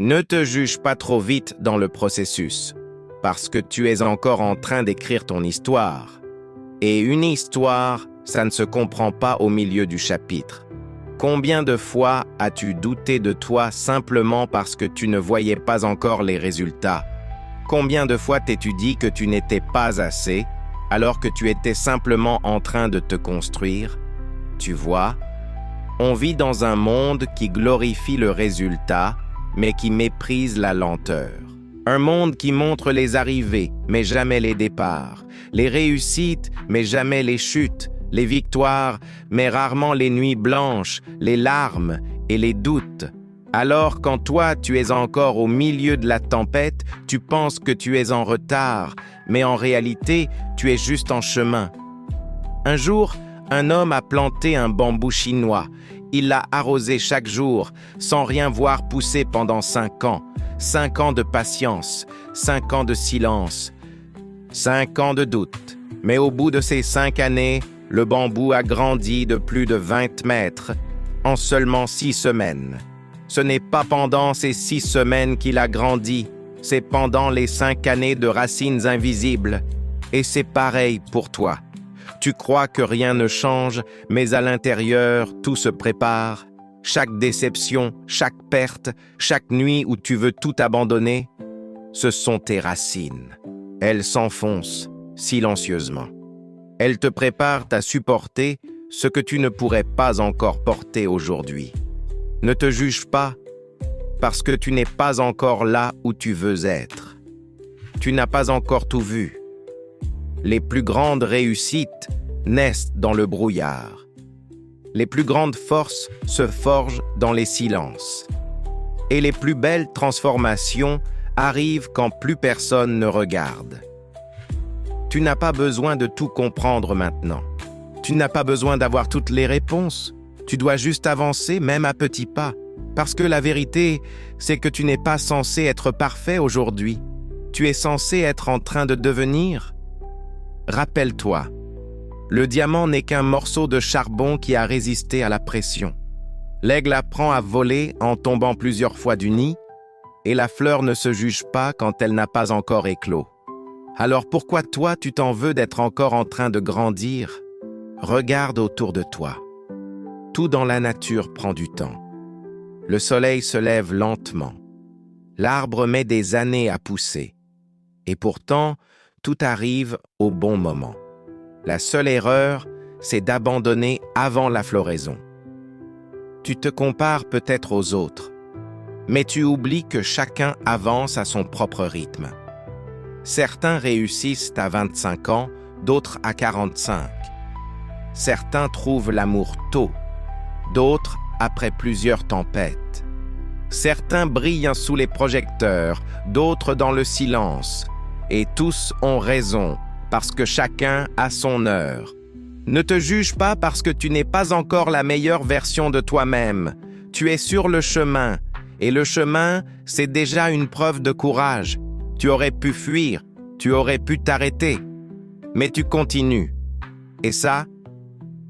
Ne te juge pas trop vite dans le processus, parce que tu es encore en train d'écrire ton histoire. Et une histoire, ça ne se comprend pas au milieu du chapitre. Combien de fois as-tu douté de toi simplement parce que tu ne voyais pas encore les résultats? Combien de fois t'es-tu dit que tu n'étais pas assez, alors que tu étais simplement en train de te construire? Tu vois, on vit dans un monde qui glorifie le résultat, mais qui méprise la lenteur. Un monde qui montre les arrivées, mais jamais les départs, les réussites, mais jamais les chutes, les victoires, mais rarement les nuits blanches, les larmes et les doutes. Alors quand toi, tu es encore au milieu de la tempête, tu penses que tu es en retard, mais en réalité, tu es juste en chemin. Un jour, un homme a planté un bambou chinois. Il l'a arrosé chaque jour, sans rien voir pousser pendant 5 ans. 5 ans de patience, 5 ans de silence, 5 ans de doute. Mais au bout de ces 5 années, le bambou a grandi de plus de 20 mètres en seulement 6 semaines. Ce n'est pas pendant ces 6 semaines qu'il a grandi, c'est pendant les 5 années de racines invisibles. Et c'est pareil pour toi. Tu crois que rien ne change, mais à l'intérieur, tout se prépare. Chaque déception, chaque perte, chaque nuit où tu veux tout abandonner, ce sont tes racines. Elles s'enfoncent silencieusement. Elles te préparent à supporter ce que tu ne pourrais pas encore porter aujourd'hui. Ne te juge pas, parce que tu n'es pas encore là où tu veux être. Tu n'as pas encore tout vu. Les plus grandes réussites naissent dans le brouillard. Les plus grandes forces se forgent dans les silences. Et les plus belles transformations arrivent quand plus personne ne regarde. Tu n'as pas besoin de tout comprendre maintenant. Tu n'as pas besoin d'avoir toutes les réponses. Tu dois juste avancer, même à petits pas. Parce que la vérité, c'est que tu n'es pas censé être parfait aujourd'hui. Tu es censé être en train de devenir. Rappelle-toi, le diamant n'est qu'un morceau de charbon qui a résisté à la pression. L'aigle apprend à voler en tombant plusieurs fois du nid, et la fleur ne se juge pas quand elle n'a pas encore éclos. Alors pourquoi toi tu t'en veux d'être encore en train de grandir? Regarde autour de toi. Tout dans la nature prend du temps. Le soleil se lève lentement. L'arbre met des années à pousser. Et pourtant, tout arrive au bon moment. La seule erreur, c'est d'abandonner avant la floraison. Tu te compares peut-être aux autres, mais tu oublies que chacun avance à son propre rythme. Certains réussissent à 25 ans, d'autres à 45. Certains trouvent l'amour tôt, d'autres après plusieurs tempêtes. Certains brillent sous les projecteurs, d'autres dans le silence. Et tous ont raison, parce que chacun a son heure. Ne te juge pas parce que tu n'es pas encore la meilleure version de toi-même. Tu es sur le chemin, et le chemin, c'est déjà une preuve de courage. Tu aurais pu fuir, tu aurais pu t'arrêter, mais tu continues. Et ça,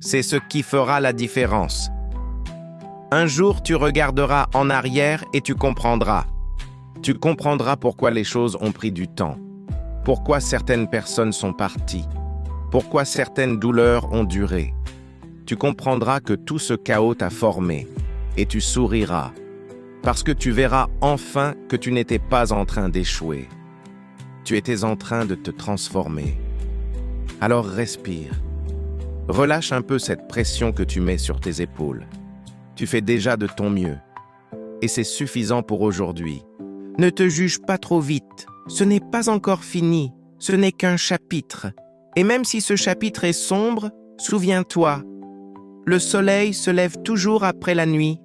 c'est ce qui fera la différence. Un jour, tu regarderas en arrière et tu comprendras. Tu comprendras pourquoi les choses ont pris du temps. Pourquoi certaines personnes sont parties? Pourquoi certaines douleurs ont duré? Tu comprendras que tout ce chaos t'a formé et tu souriras parce que tu verras enfin que tu n'étais pas en train d'échouer. Tu étais en train de te transformer. Alors respire. Relâche un peu cette pression que tu mets sur tes épaules. Tu fais déjà de ton mieux et c'est suffisant pour aujourd'hui. Ne te juge pas trop vite. Ce n'est pas encore fini, ce n'est qu'un chapitre. Et même si ce chapitre est sombre, souviens-toi, le soleil se lève toujours après la nuit.